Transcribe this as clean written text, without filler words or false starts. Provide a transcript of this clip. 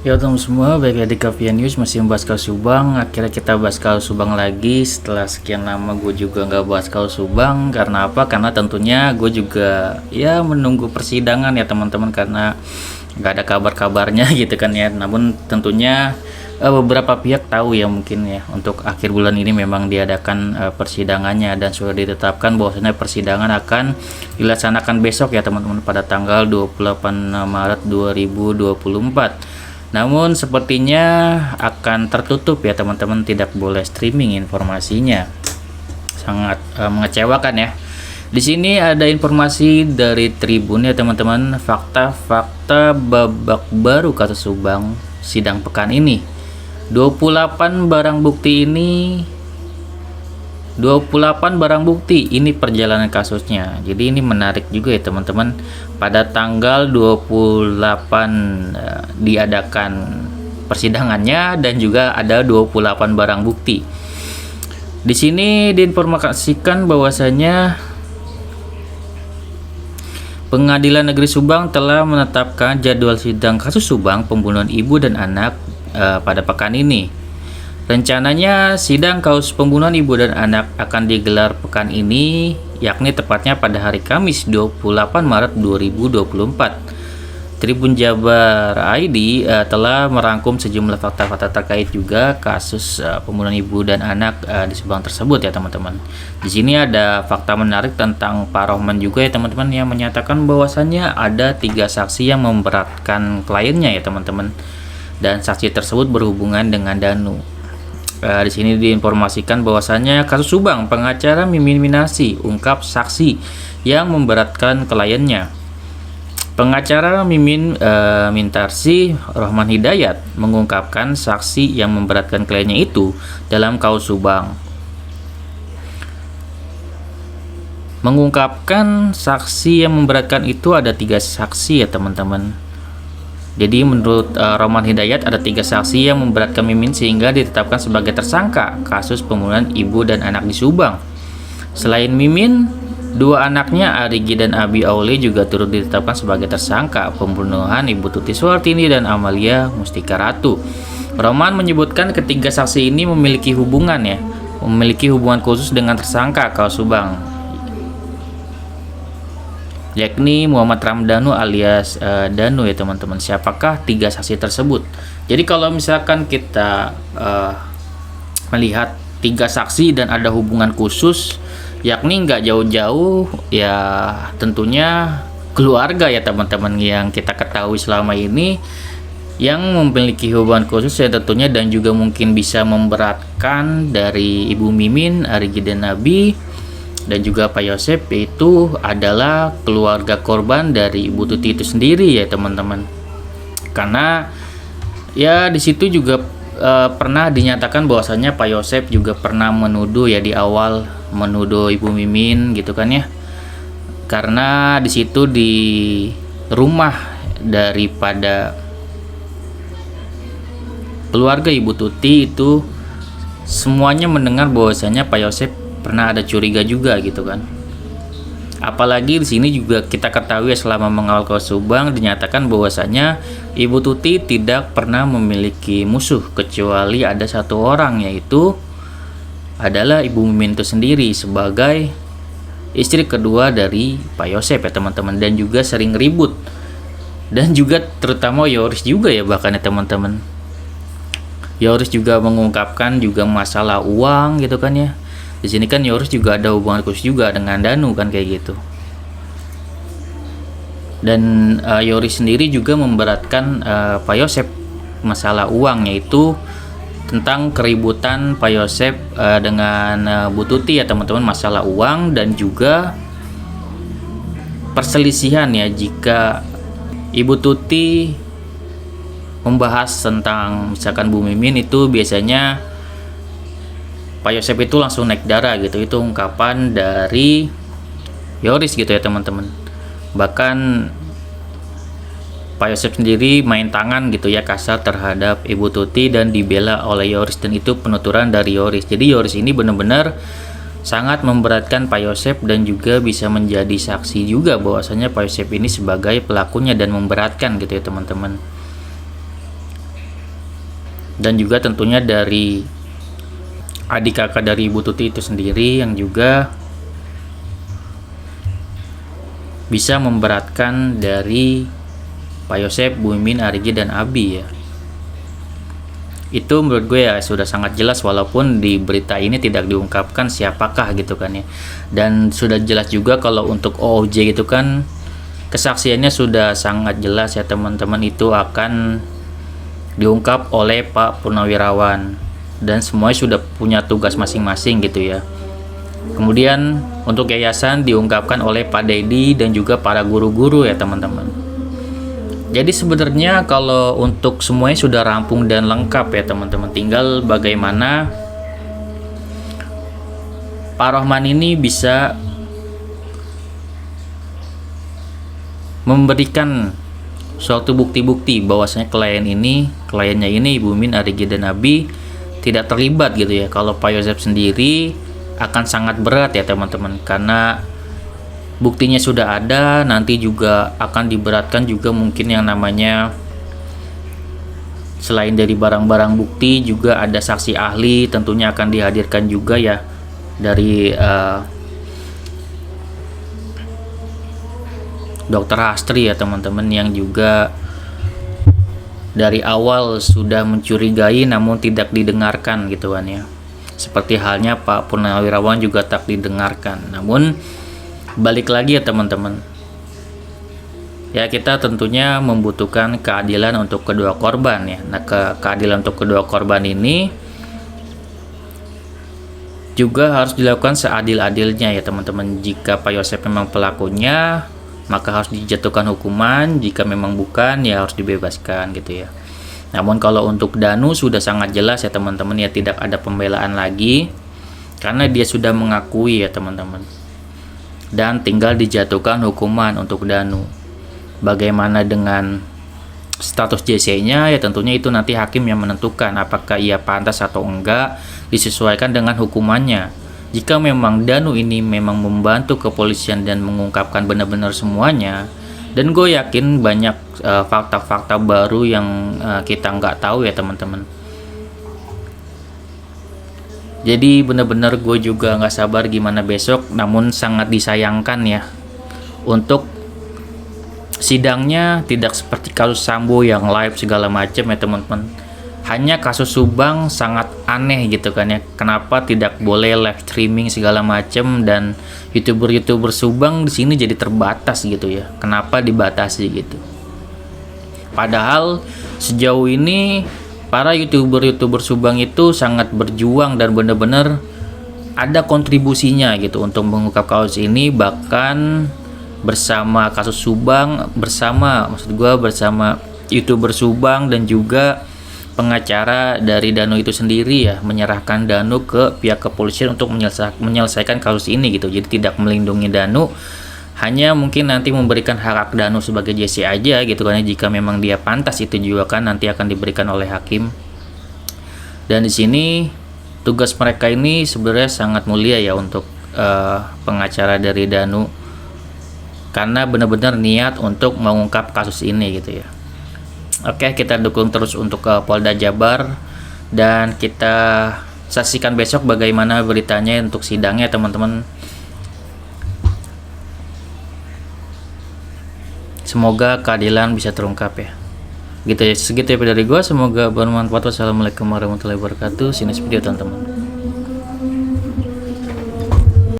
Ya teman semua, baik di Kavian News masih membahas kaos Subang. Akhirnya kita bahas kaos Subang lagi setelah sekian lama gue juga nggak bahas kaos Subang. Karena apa? Karena tentunya gue juga ya menunggu persidangan ya teman-teman, karena nggak ada kabar-kabarnya gitu kan ya. Namun tentunya beberapa pihak tahu ya mungkin ya untuk akhir bulan ini memang diadakan persidangannya, dan sudah ditetapkan bahwasanya persidangan akan dilaksanakan besok ya teman-teman, pada tanggal 28 Maret 2024. Namun sepertinya akan tertutup ya teman-teman, tidak boleh streaming informasinya. Sangat mengecewakan ya. Di sini ada informasi dari Tribun ya teman-teman, fakta-fakta babak baru kasus Subang sidang pekan ini. 28 barang bukti ini 28 barang bukti ini perjalanan kasusnya. Jadi ini menarik juga ya teman-teman. Pada tanggal 28 diadakan persidangannya, dan juga ada 28 barang bukti. Di sini diinformasikan bahwasanya Pengadilan Negeri Subang telah menetapkan jadwal sidang kasus Subang pembunuhan ibu dan anak pada pekan ini. Rencananya sidang kasus pembunuhan ibu dan anak akan digelar pekan ini, yakni tepatnya pada hari Kamis 28 Maret 2024. Tribun Jabar ID telah merangkum sejumlah fakta-fakta terkait juga kasus pembunuhan ibu dan anak di Subang tersebut ya teman-teman. Di sini ada fakta menarik tentang Pak Rohman juga ya teman-teman, yang menyatakan bahwasannya ada 3 saksi yang memberatkan kliennya ya teman-teman, dan saksi tersebut berhubungan dengan Danu. Di sini diinformasikan bahwasannya kasus Subang, pengacara Mimin Minarsi ungkap saksi yang memberatkan kliennya. Pengacara Mimin Minarsi, Rohman Hidayat, mengungkapkan saksi yang memberatkan kliennya itu dalam kasus Subang. Mengungkapkan saksi yang memberatkan itu ada 3 saksi ya teman-teman. Jadi menurut Rohman Hidayat ada 3 saksi yang memberatkan Mimin sehingga ditetapkan sebagai tersangka kasus pembunuhan ibu dan anak di Subang. Selain Mimin, 2 anaknya Arigi dan Abi Aule juga turut ditetapkan sebagai tersangka pembunuhan Ibu Tuti Suartini dan Amalia Mustika Ratu. Rohman menyebutkan ketiga saksi ini memiliki hubungan khusus dengan tersangka kasus Subang, yakni Muhammad Ramdhanu alias Danu ya teman-teman. Siapakah 3 saksi tersebut? Jadi kalau misalkan kita melihat 3 saksi dan ada hubungan khusus, yakni nggak jauh-jauh ya tentunya keluarga ya teman-teman, yang kita ketahui selama ini yang memiliki hubungan khusus ya tentunya, dan juga mungkin bisa memberatkan dari Ibu Mimin, Arigi dan Nabi, dan juga Pak Yosep, yaitu adalah keluarga korban dari Ibu Tuti itu sendiri ya teman-teman. Karena ya di situ juga pernah dinyatakan bahwasanya Pak Yosep juga pernah menuduh ya, di awal menuduh Ibu Mimin gitu kan ya. Karena di situ di rumah daripada keluarga Ibu Tuti itu semuanya mendengar bahwasanya Pak Yosep pernah ada curiga juga gitu kan. Apalagi di sini juga kita ketahui selama mengawal kasus Subang dinyatakan bahwasanya Ibu Tuti tidak pernah memiliki musuh kecuali ada 1 orang, yaitu adalah Ibu Mimin itu sendiri sebagai istri kedua dari Pak Yosep ya teman-teman, dan juga sering ribut, dan juga terutama Yoris juga ya bahkan ya teman-teman. Yoris juga mengungkapkan juga masalah uang gitu kan ya. Di sini kan Yoris juga ada hubungan khusus juga dengan Danu kan kayak gitu. Dan Yoris sendiri juga memberatkan Pak Yosep masalah uang, yaitu tentang keributan Pak Yosep dengan Bu Tuti ya teman-teman, masalah uang, dan juga perselisihan ya jika Ibu Tuti membahas tentang misalkan Bu Mimin itu biasanya Pak Yosep itu langsung naik darah gitu. Itu ungkapan dari Yoris gitu ya teman-teman. Bahkan Pak Yosep sendiri main tangan gitu ya, kasar terhadap Ibu Tuti dan dibela oleh Yoris, dan itu penuturan dari Yoris. Jadi Yoris ini benar-benar sangat memberatkan Pak Yosep, dan juga bisa menjadi saksi juga bahwasanya Pak Yosep ini sebagai pelakunya dan memberatkan gitu ya teman-teman. dan juga tentunya dari adik kakak dari Ibu Tuti itu sendiri yang juga bisa memberatkan dari Pak Yosep, Bu Mimin, Arigi, dan Abi ya. Itu menurut gue ya sudah sangat jelas, walaupun di berita ini tidak diungkapkan siapakah gitu kan ya. Dan sudah jelas juga kalau untuk OOJ gitu kan kesaksiannya sudah sangat jelas ya teman-teman, itu akan diungkap oleh Pak Purnawirawan dan semuanya sudah punya tugas masing-masing gitu ya. Kemudian untuk yayasan diungkapkan oleh Pak Dedi dan juga para guru-guru ya teman-teman. Jadi sebenarnya kalau untuk semuanya sudah rampung dan lengkap ya teman-teman, tinggal bagaimana Pak Rohman ini bisa memberikan suatu bukti-bukti bahwasanya kliennya ini Ibu Mimin, Arigi, dan Abi tidak terlibat gitu ya. Kalau Pak Yosep sendiri akan sangat berat ya teman-teman, karena buktinya sudah ada, nanti juga akan diberatkan juga mungkin yang namanya selain dari barang-barang bukti juga ada saksi ahli tentunya akan dihadirkan juga ya dari Dokter Hastri ya teman-teman, yang juga dari awal sudah mencurigai namun tidak didengarkan gitu kan ya. Seperti halnya Pak Purnawirawan juga tak didengarkan. Namun balik lagi ya teman-teman, ya kita tentunya membutuhkan keadilan untuk kedua korban ya. Nah keadilan untuk kedua korban ini juga harus dilakukan seadil-adilnya ya teman-teman. Jika Pak Yosep memang pelakunya, maka harus dijatuhkan hukuman. Jika memang bukan, ya harus dibebaskan gitu ya. Namun kalau untuk Danu sudah sangat jelas ya teman-teman ya, tidak ada pembelaan lagi karena dia sudah mengakui ya teman-teman, dan tinggal dijatuhkan hukuman untuk Danu. Bagaimana dengan status JC-nya ya tentunya itu nanti hakim yang menentukan apakah ia pantas atau enggak, disesuaikan dengan hukumannya. Jika memang Danu ini memang membantu kepolisian dan mengungkapkan benar-benar semuanya, dan gue yakin banyak fakta-fakta baru yang kita nggak tahu ya teman-teman. Jadi benar-benar gue juga nggak sabar gimana besok. Namun sangat disayangkan ya, untuk sidangnya tidak seperti kasus Sambo yang live segala macam ya teman-teman. Hanya kasus Subang sangat aneh gitu kan ya. Kenapa tidak boleh live streaming segala macam, dan youtuber Subang di sini jadi terbatas gitu ya. Kenapa dibatasi gitu? Padahal sejauh ini para youtuber Subang itu sangat berjuang dan benar-benar ada kontribusinya gitu untuk mengungkap kasus ini. Bahkan bersama kasus Subang, bersama youtuber Subang dan juga pengacara dari Danu itu sendiri ya, menyerahkan Danu ke pihak kepolisian untuk menyelesaikan kasus ini gitu. Jadi tidak melindungi Danu, hanya mungkin nanti memberikan hak Danu sebagai JC aja gitu kan ya. Jika memang dia pantas, itu juga kan nanti akan diberikan oleh hakim. Dan di sini tugas mereka ini sebenarnya sangat mulia ya untuk pengacara dari Danu, karena benar-benar niat untuk mengungkap kasus ini gitu ya. Oke, kita dukung terus untuk Polda Jabar, dan kita saksikan besok bagaimana beritanya untuk sidangnya teman-teman. Semoga keadilan bisa terungkap ya. Gitu ya, segitu ya dari gue. Semoga bermanfaat. Wassalamualaikum warahmatullahi wabarakatuh. Sini video teman-teman.